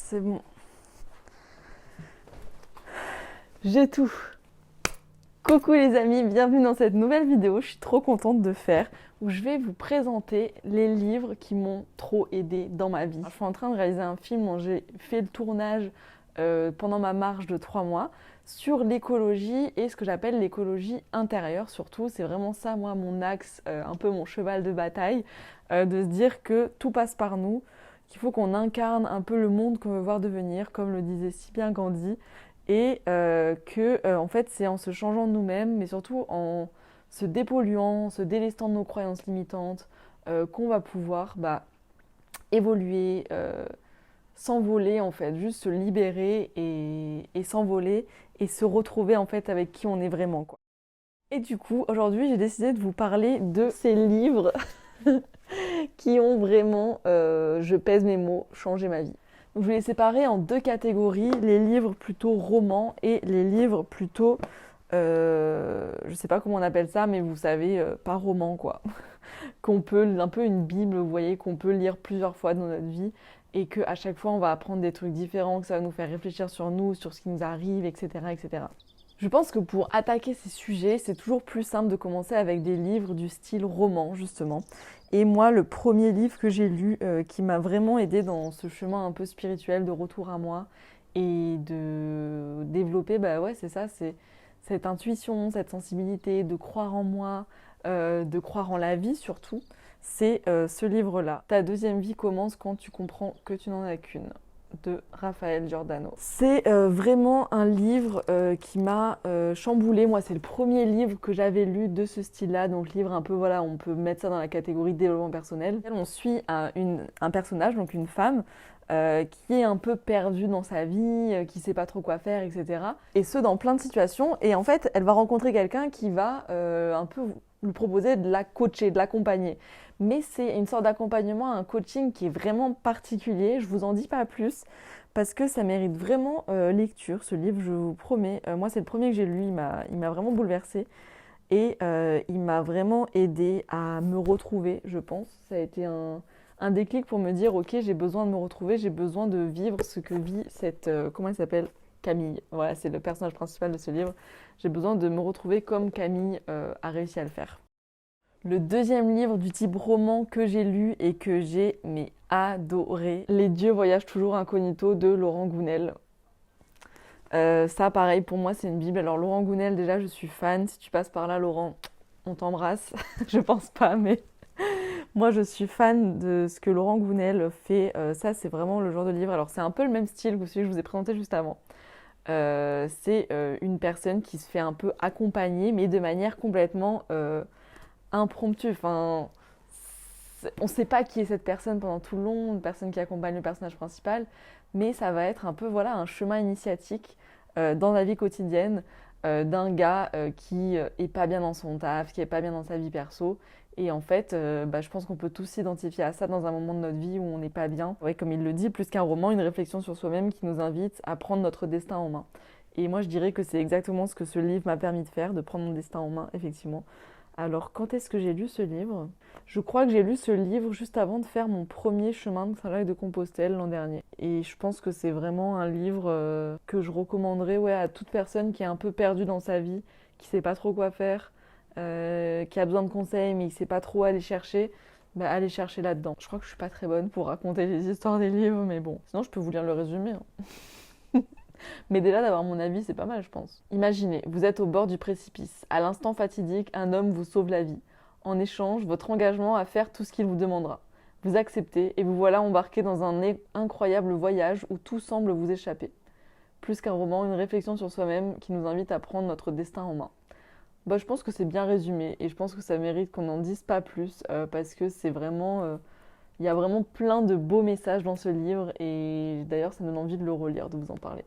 c'est bon. J'ai tout. Coucou les amis, bienvenue dans cette nouvelle vidéo, je suis trop contente de faire, où je vais vous présenter les livres qui m'ont trop aidé dans ma vie. Je suis en train de réaliser un film dont j'ai fait le tournage pendant ma marche de 3 mois sur l'écologie et ce que j'appelle l'écologie intérieure surtout. C'est vraiment ça, moi, mon axe, un peu mon cheval de bataille, de se dire que tout passe par nous, qu'il faut qu'on incarne un peu le monde qu'on veut voir devenir, comme le disait si bien Gandhi. Et en fait, c'est en se changeant de nous-mêmes, mais surtout en se dépolluant, en se délestant de nos croyances limitantes, qu'on va pouvoir évoluer, s'envoler en fait, juste se libérer et s'envoler et se retrouver en fait avec qui on est vraiment, quoi. Et du coup, aujourd'hui, j'ai décidé de vous parler de ces livres qui ont vraiment, je pèse mes mots, changé ma vie. Donc, je vais les séparer en deux catégories, les livres plutôt romans et les livres plutôt, je sais pas comment on appelle ça, mais vous savez, pas roman quoi. Qu'on peut, un peu une bible, vous voyez, qu'on peut lire plusieurs fois dans notre vie et qu'à chaque fois on va apprendre des trucs différents, que ça va nous faire réfléchir sur nous, sur ce qui nous arrive, etc., etc. Je pense que pour attaquer ces sujets, c'est toujours plus simple de commencer avec des livres du style roman, justement. Et moi, le premier livre que j'ai lu qui m'a vraiment aidé dans ce chemin un peu spirituel de retour à moi et de développer, ouais, c'est ça, c'est cette intuition, cette sensibilité, de croire en moi, de croire en la vie surtout, c'est ce livre-là. Ta deuxième vie commence quand tu comprends que tu n'en as qu'une, de Raphaël Giordano. C'est vraiment un livre qui m'a chamboulée. Moi, c'est le premier livre que j'avais lu de ce style-là. Donc, livre un peu, voilà, on peut mettre ça dans la catégorie développement personnel. On suit un personnage, donc une femme, qui est un peu perdue dans sa vie, qui sait pas trop quoi faire, etc. Et ce, dans plein de situations. Et en fait, elle va rencontrer quelqu'un qui va un peu lui proposer de la coacher, de l'accompagner. Mais c'est une sorte d'accompagnement, un coaching qui est vraiment particulier. Je vous en dis pas plus parce que ça mérite vraiment lecture, ce livre, je vous promets. Moi, c'est le premier que j'ai lu, il m'a vraiment bouleversée et il m'a vraiment aidé à me retrouver, je pense. Ça a été un déclic pour me dire, ok, j'ai besoin de me retrouver, j'ai besoin de vivre ce que vit cette, comment elle s'appelle? Camille. Voilà, c'est le personnage principal de ce livre. J'ai besoin de me retrouver comme Camille a réussi à le faire. Le deuxième livre du type roman que j'ai lu et que j'ai adoré, Les dieux voyagent toujours incognito de Laurent Gounel. Ça, pareil, pour moi, c'est une bible. Alors, Laurent Gounel, déjà, je suis fan. Si tu passes par là, Laurent, on t'embrasse. Je pense pas, mais moi, je suis fan de ce que Laurent Gounel fait. Ça, c'est vraiment le genre de livre. Alors, c'est un peu le même style que celui que je vous ai présenté juste avant. C'est une personne qui se fait un peu accompagner, mais de manière complètement impromptue. Enfin, on ne sait pas qui est cette personne pendant tout le long, une personne qui accompagne le personnage principal, mais ça va être un peu voilà, un chemin initiatique dans la vie quotidienne d'un gars qui est pas bien dans son taf, qui est pas bien dans sa vie perso. Et en fait, je pense qu'on peut tous s'identifier à ça dans un moment de notre vie où on n'est pas bien. Ouais, comme il le dit, plus qu'un roman, une réflexion sur soi-même qui nous invite à prendre notre destin en main. Et moi, je dirais que c'est exactement ce que ce livre m'a permis de faire, de prendre mon destin en main, effectivement. Alors, quand est-ce que j'ai lu ce livre? Je crois que j'ai lu ce livre juste avant de faire mon premier chemin de Saint-Jacques-de-Compostelle l'an dernier. Et je pense que c'est vraiment un livre que je recommanderais ouais, à toute personne qui est un peu perdue dans sa vie, qui sait pas trop quoi faire, qui a besoin de conseils mais qui sait pas trop aller chercher. Allez chercher là-dedans. Je crois que je suis pas très bonne pour raconter les histoires des livres, mais bon. Sinon, je peux vous lire le résumé, hein. Mais déjà d'avoir mon avis, c'est pas mal, je pense. Imaginez, vous êtes au bord du précipice. À l'instant fatidique, un homme vous sauve la vie. En échange, votre engagement à faire tout ce qu'il vous demandera. Vous acceptez et vous voilà embarqué dans un incroyable voyage où tout semble vous échapper. Plus qu'un roman, une réflexion sur soi-même qui nous invite à prendre notre destin en main. Je pense que c'est bien résumé et je pense que ça mérite qu'on n'en dise pas plus parce que c'est vraiment... il y a vraiment plein de beaux messages dans ce livre et d'ailleurs ça me donne envie de le relire, de vous en parler.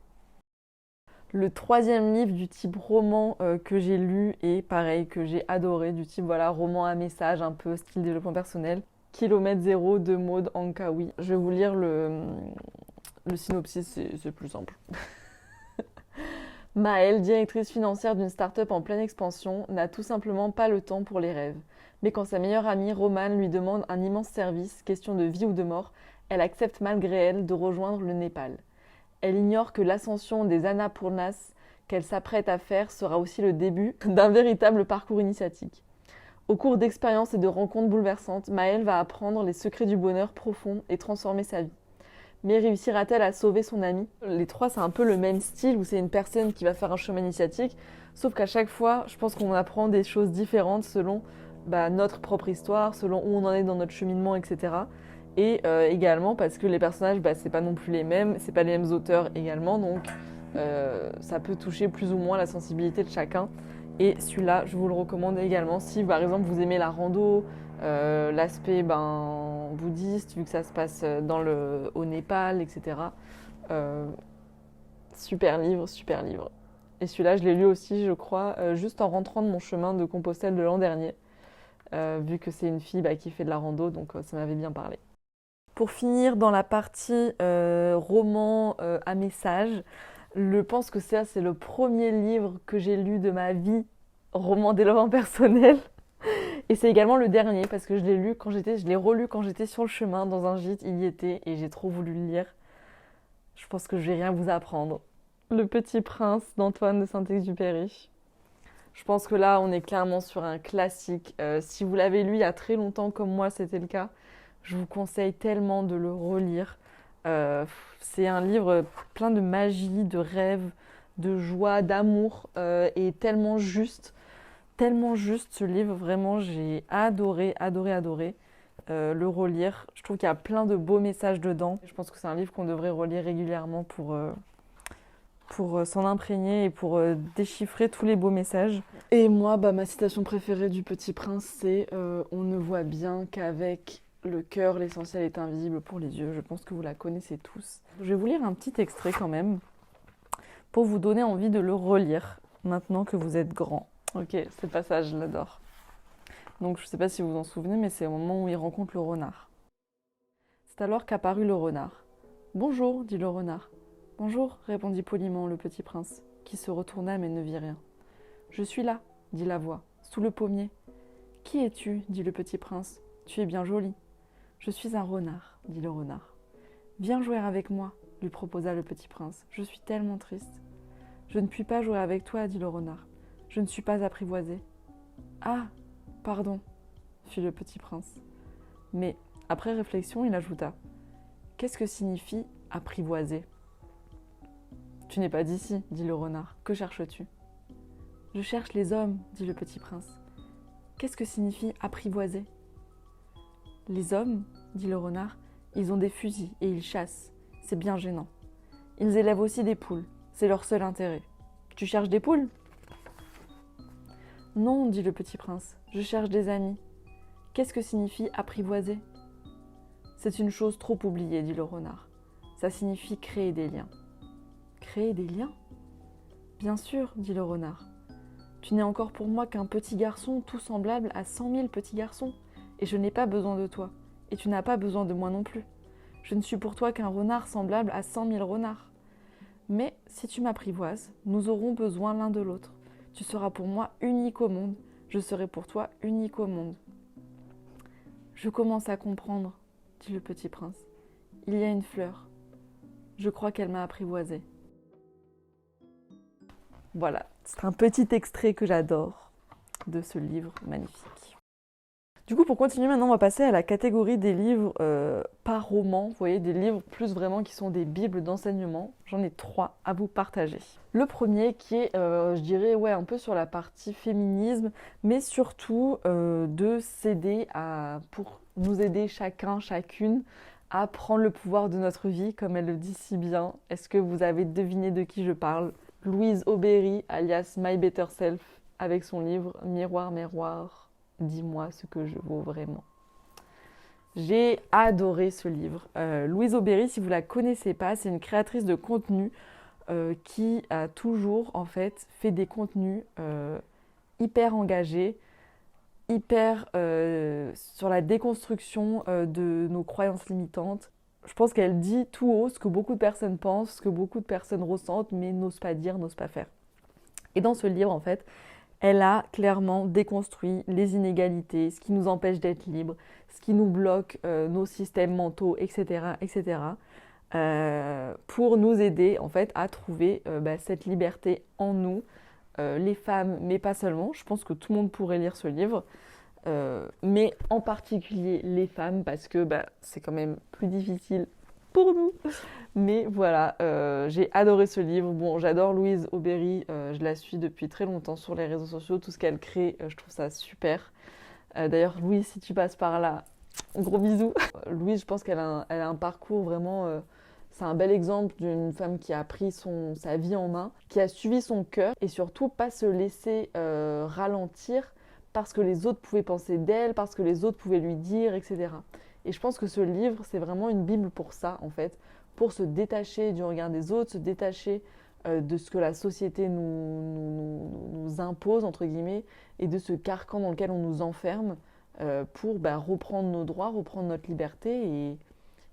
Le troisième livre du type roman que j'ai lu et pareil que j'ai adoré, du type voilà roman à message un peu style développement personnel, Kilomètre Zéro de Maud Ankawi. Je vais vous lire le synopsis, c'est plus simple. Maëlle, directrice financière d'une start-up en pleine expansion, n'a tout simplement pas le temps pour les rêves. Mais quand sa meilleure amie, Romane, lui demande un immense service, question de vie ou de mort, elle accepte malgré elle de rejoindre le Népal. Elle ignore que l'ascension des Annapurnas qu'elle s'apprête à faire sera aussi le début d'un véritable parcours initiatique. Au cours d'expériences et de rencontres bouleversantes, Maëlle va apprendre les secrets du bonheur profond et transformer sa vie. Mais réussira-t-elle à sauver son amie? Les trois, c'est un peu le même style où c'est une personne qui va faire un chemin initiatique, sauf qu'à chaque fois, je pense qu'on apprend des choses différentes selon notre propre histoire, selon où on en est dans notre cheminement, etc. Et également parce que les personnages, c'est pas non plus les mêmes, c'est pas les mêmes auteurs également, donc ça peut toucher plus ou moins la sensibilité de chacun. Et celui-là, je vous le recommande également si par exemple vous aimez la rando, l'aspect bouddhiste, vu que ça se passe au Népal, etc. Super livre, super livre. Et celui-là, je l'ai lu aussi, je crois, juste en rentrant de mon chemin de Compostelle de l'an dernier, vu que c'est une fille qui fait de la rando, donc ça m'avait bien parlé. Pour finir, dans la partie roman à message, je pense que ça, c'est le premier livre que j'ai lu de ma vie, roman développement personnel. Et c'est également le dernier, parce que je l'ai relu quand j'étais sur le chemin, dans un gîte, il y était, et j'ai trop voulu le lire. Je pense que je vais rien vous apprendre. Le Petit Prince d'Antoine de Saint-Exupéry. Je pense que là, on est clairement sur un classique. Si vous l'avez lu il y a très longtemps, comme moi, c'était le cas, je vous conseille tellement de le relire. C'est un livre plein de magie, de rêves, de joie, d'amour, et tellement juste ce livre. Vraiment, j'ai adoré le relire. Je trouve qu'il y a plein de beaux messages dedans. Je pense que c'est un livre qu'on devrait relire régulièrement pour s'en imprégner et pour déchiffrer tous les beaux messages. Et moi, ma citation préférée du Petit Prince, c'est on ne voit bien qu'avec le cœur, l'essentiel est invisible pour les yeux. Je pense que vous la connaissez tous. Je vais vous lire un petit extrait quand même pour vous donner envie de le relire maintenant que vous êtes grand. Ok, ce passage, je l'adore. Donc je ne sais pas si vous vous en souvenez, mais c'est au moment où il rencontre le renard. C'est alors qu'apparut le renard. « Bonjour, dit le renard. »« Bonjour, répondit poliment le Petit Prince, qui se retourna mais ne vit rien. »« Je suis là, dit la voix, sous le pommier. »« Qui es-tu, dit le Petit Prince. Tu es bien joli. »« Je suis un renard, dit le renard. »« Viens jouer avec moi, lui proposa le Petit Prince. Je suis tellement triste. »« Je ne puis pas jouer avec toi, dit le renard. Je ne suis pas apprivoisé. »« Ah, pardon, fit le Petit Prince. Mais, après réflexion, il ajouta. Qu'est-ce que signifie apprivoiser ? Tu n'es pas d'ici, dit le renard. Que cherches-tu ? Je cherche les hommes, dit le Petit Prince. Qu'est-ce que signifie apprivoiser ? Les hommes, dit le renard, ils ont des fusils et ils chassent. C'est bien gênant. Ils élèvent aussi des poules. C'est leur seul intérêt. Tu cherches des poules ? Non, dit le Petit Prince. Je cherche des amis. Qu'est-ce que signifie apprivoiser ? C'est une chose trop oubliée, dit le renard. Ça signifie créer des liens. Créer des liens ? Bien sûr, dit le renard. Tu n'es encore pour moi qu'un petit garçon tout semblable à 100 000 petits garçons, et je n'ai pas besoin de toi, et tu n'as pas besoin de moi non plus. Je ne suis pour toi qu'un renard semblable à 100 000 renards. Mais si tu m'apprivoises, nous aurons besoin l'un de l'autre. Tu seras pour moi unique au monde, je serai pour toi unique au monde. Je commence à comprendre, dit le Petit Prince. Il y a une fleur. Je crois qu'elle m'a apprivoisée. Voilà, c'est un petit extrait que j'adore de ce livre magnifique. Du coup, pour continuer maintenant, on va passer à la catégorie des livres par roman. Vous voyez, des livres plus vraiment qui sont des bibles d'enseignement. J'en ai 3 à vous partager. Le premier qui est, je dirais, un peu sur la partie féminisme, mais surtout de s'aider pour nous aider chacune à prendre le pouvoir de notre vie, comme elle le dit si bien. Est-ce que vous avez deviné de qui je parle ? Louise Aubéry, alias My Better Self, avec son livre « Miroir, miroir, dis-moi ce que je vaux vraiment ». J'ai adoré ce livre. Louise Aubéry, si vous ne la connaissez pas, c'est une créatrice de contenu qui a toujours en fait fait des contenus hyper engagés, hyper sur la déconstruction de nos croyances limitantes. Je pense qu'elle dit tout haut ce que beaucoup de personnes pensent, ce que beaucoup de personnes ressentent, mais n'osent pas dire, n'osent pas faire. Et dans ce livre, en fait, elle a clairement déconstruit les inégalités, ce qui nous empêche d'être libres, ce qui nous bloque, nos systèmes mentaux, etc., etc., pour nous aider en fait à trouver cette liberté en nous, les femmes, mais pas seulement. Je pense que tout le monde pourrait lire ce livre, mais en particulier les femmes parce que c'est quand même plus difficile pour nous. Mais voilà, j'ai adoré ce livre. Bon, j'adore Louise Aubéry, je la suis depuis très longtemps sur les réseaux sociaux, tout ce qu'elle crée, je trouve ça super. D'ailleurs, Louise, si tu passes par là, gros bisous. Louise, je pense elle a un parcours vraiment... c'est un bel exemple d'une femme qui a pris sa vie en main, qui a suivi son cœur et surtout pas se laisser ralentir parce que les autres pouvaient penser d'elle, parce que les autres pouvaient lui dire, etc. Et je pense que ce livre, c'est vraiment une bible pour ça, en fait, pour se détacher du regard des autres, se détacher de ce que la société nous impose, entre guillemets, et de ce carcan dans lequel on nous enferme pour reprendre nos droits, reprendre notre liberté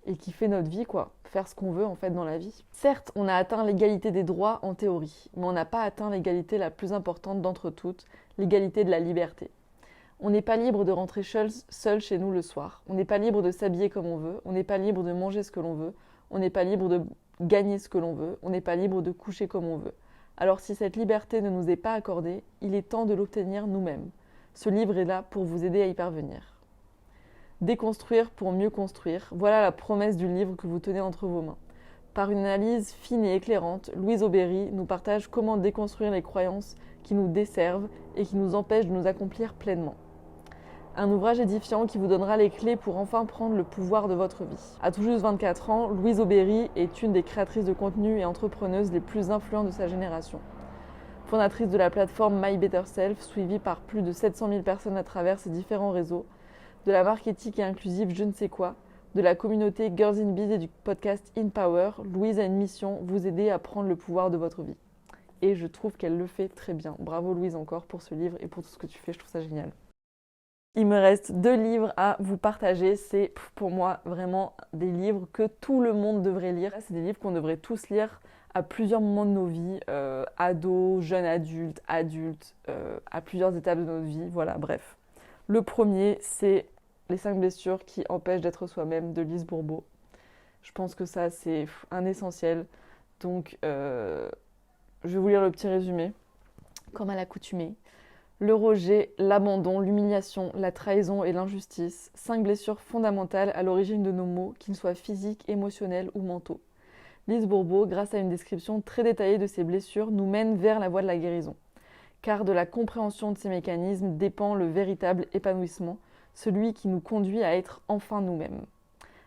et kiffer notre vie, quoi. Faire ce qu'on veut, en fait, dans la vie. Certes, on a atteint l'égalité des droits en théorie, mais on n'a pas atteint l'égalité la plus importante d'entre toutes, l'égalité de la liberté. On n'est pas libre de rentrer seul chez nous le soir. On n'est pas libre de s'habiller comme on veut. On n'est pas libre de manger ce que l'on veut. On n'est pas libre de gagner ce que l'on veut. On n'est pas libre de coucher comme on veut. Alors si cette liberté ne nous est pas accordée, il est temps de l'obtenir nous-mêmes. Ce livre est là pour vous aider à y parvenir. Déconstruire pour mieux construire, voilà la promesse du livre que vous tenez entre vos mains. Par une analyse fine et éclairante, Louise Aubéry nous partage comment déconstruire les croyances qui nous desservent et qui nous empêchent de nous accomplir pleinement. Un ouvrage édifiant qui vous donnera les clés pour enfin prendre le pouvoir de votre vie. À tout juste 24 ans, Louise Aubéry est une des créatrices de contenu et entrepreneuses les plus influentes de sa génération. Fondatrice de la plateforme My Better Self, suivie par plus de 700 000 personnes à travers ses différents réseaux, de la marque éthique et inclusive Je ne sais quoi, de la communauté Girls in Biz et du podcast In Power, Louise a une mission, vous aider à prendre le pouvoir de votre vie. Et je trouve qu'elle le fait très bien. Bravo Louise encore pour ce livre et pour tout ce que tu fais, je trouve ça génial. Il me reste 2 livres à vous partager. C'est pour moi vraiment des livres que tout le monde devrait lire. C'est des livres qu'on devrait tous lire à plusieurs moments de nos vies, ados, jeunes adultes, à plusieurs étapes de notre vie. Voilà, bref. Le premier, c'est Les 5 blessures qui empêchent d'être soi-même de Lise Bourbeau. Je pense que ça, c'est un essentiel. Donc, je vais vous lire le petit résumé, comme à l'accoutumée. Le rejet, l'abandon, l'humiliation, la trahison et l'injustice. 5 blessures fondamentales à l'origine de nos maux, qu'ils soient physiques, émotionnels ou mentaux. Lise Bourbeau, grâce à une description très détaillée de ces blessures, nous mène vers la voie de la guérison. Car de la compréhension de ces mécanismes dépend le véritable épanouissement, celui qui nous conduit à être enfin nous-mêmes.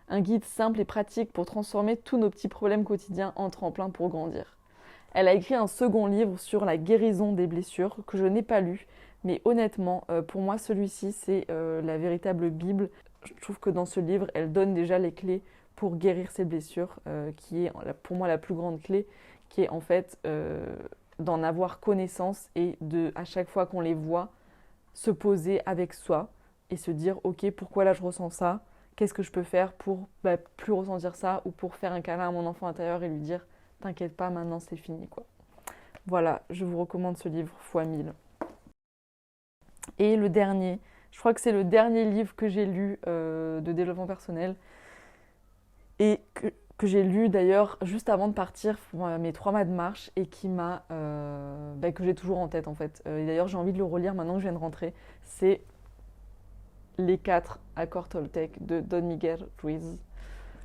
Un guide simple et pratique pour transformer tous nos petits problèmes quotidiens en tremplin pour grandir. Elle a écrit un second livre sur la guérison des blessures que je n'ai pas lu, mais honnêtement, pour moi, celui-ci, c'est la véritable Bible. Je trouve que dans ce livre, elle donne déjà les clés pour guérir ces blessures, qui est pour moi la plus grande clé, qui est en fait d'en avoir connaissance et de, à chaque fois qu'on les voit, se poser avec soi et se dire « Ok, pourquoi là je ressens ça ? Qu'est-ce que je peux faire pour plus ressentir ça ?» ou pour faire un câlin à mon enfant intérieur et lui dire « T'inquiète pas, maintenant c'est fini. » quoi. Voilà, je vous recommande ce livre fois 1000. Et le dernier, je crois que c'est le dernier livre que j'ai lu de développement personnel et que j'ai lu d'ailleurs juste avant de partir pour mes 3 mois de marche et qui m'a que j'ai toujours en tête en fait. Et d'ailleurs j'ai envie de le relire maintenant que je viens de rentrer. C'est Les 4 accords Toltec de Don Miguel Ruiz.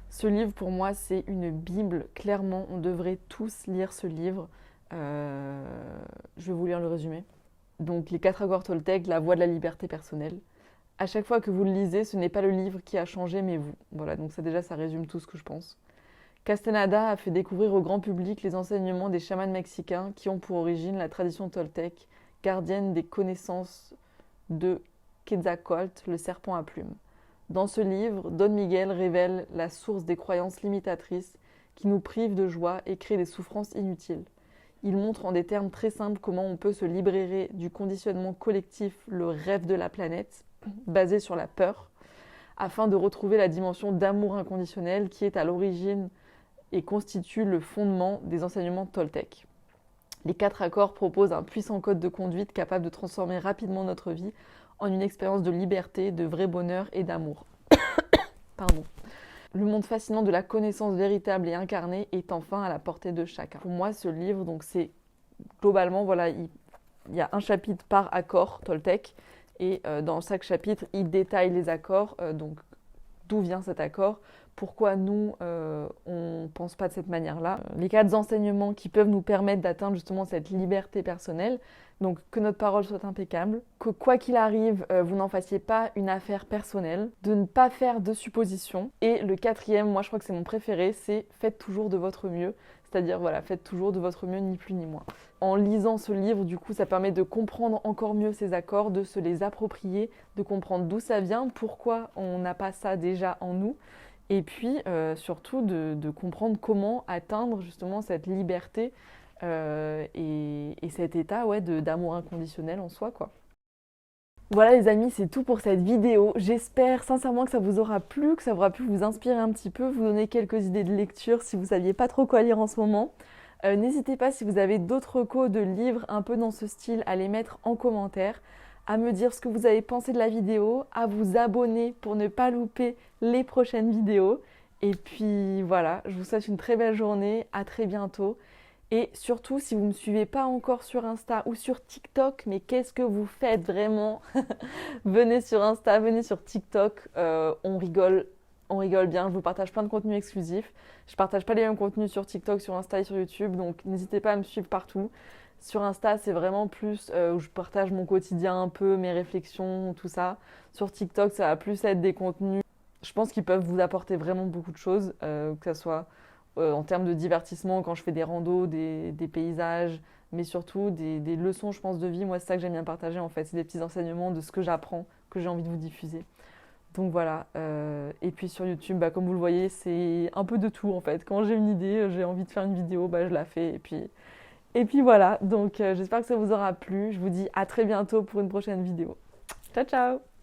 Ce livre pour moi c'est une bible, clairement on devrait tous lire ce livre. Je vais vous lire le résumé. Donc les 4 accords Toltec, la voie de la liberté personnelle. À chaque fois que vous le lisez, ce n'est pas le livre qui a changé mais vous. Voilà, donc ça déjà ça résume tout ce que je pense. Castaneda a fait découvrir au grand public les enseignements des chamans mexicains qui ont pour origine la tradition toltèque, gardienne des connaissances de Quetzalcoatl, le serpent à plumes. Dans ce livre, Don Miguel révèle la source des croyances limitatrices qui nous privent de joie et créent des souffrances inutiles. Il montre en des termes très simples comment on peut se libérer du conditionnement collectif, le rêve de la planète, basé sur la peur, afin de retrouver la dimension d'amour inconditionnel qui est à l'origine et constitue le fondement des enseignements toltèques. Les 4 accords proposent un puissant code de conduite capable de transformer rapidement notre vie en une expérience de liberté, de vrai bonheur et d'amour. Pardon. Le monde fascinant de la connaissance véritable et incarnée est enfin à la portée de chacun. Pour moi, ce livre, donc c'est globalement, voilà, il y a un chapitre par accord Toltec, et dans chaque chapitre, il détaille les accords, donc d'où vient cet accord, pourquoi nous, on ne pense pas de cette manière-là. Les 4 enseignements qui peuvent nous permettre d'atteindre justement cette liberté personnelle. Donc que notre parole soit impeccable, que quoi qu'il arrive, vous n'en fassiez pas une affaire personnelle, de ne pas faire de suppositions. Et le 4e, moi je crois que c'est mon préféré, c'est faites toujours de votre mieux. C'est-à-dire, voilà, faites toujours de votre mieux, ni plus ni moins. En lisant ce livre, du coup, ça permet de comprendre encore mieux ces accords, de se les approprier, de comprendre d'où ça vient, pourquoi on n'a pas ça déjà en nous, et puis surtout de comprendre comment atteindre justement cette liberté et cet état d'amour inconditionnel en soi, quoi. Voilà les amis, c'est tout pour cette vidéo. J'espère sincèrement que ça vous aura plu, que ça aura pu vous inspirer un petit peu, vous donner quelques idées de lecture si vous ne saviez pas trop quoi lire en ce moment. N'hésitez pas si vous avez d'autres recos de livres un peu dans ce style à les mettre en commentaire, à me dire ce que vous avez pensé de la vidéo, à vous abonner pour ne pas louper les prochaines vidéos. Et puis voilà, je vous souhaite une très belle journée, à très bientôt. Et surtout, si vous ne me suivez pas encore sur Insta ou sur TikTok, mais qu'est-ce que vous faites vraiment? Venez sur Insta, venez sur TikTok, on rigole bien, je vous partage plein de contenus exclusifs. Je partage pas les mêmes contenus sur TikTok, sur Insta et sur YouTube, donc n'hésitez pas à me suivre partout. Sur Insta, c'est vraiment plus où je partage mon quotidien un peu, mes réflexions, tout ça. Sur TikTok, ça va plus être des contenus, je pense qu'ils peuvent vous apporter vraiment beaucoup de choses, que ce soit en termes de divertissement quand je fais des randos, des paysages, mais surtout des leçons, je pense, de vie. Moi, c'est ça que j'aime bien partager en fait, c'est des petits enseignements de ce que j'apprends, que j'ai envie de vous diffuser. Donc voilà, et puis sur YouTube, comme vous le voyez, c'est un peu de tout en fait. Quand j'ai une idée, j'ai envie de faire une vidéo, je la fais et puis voilà. Donc j'espère que ça vous aura plu. Je vous dis à très bientôt pour une prochaine vidéo. Ciao ciao!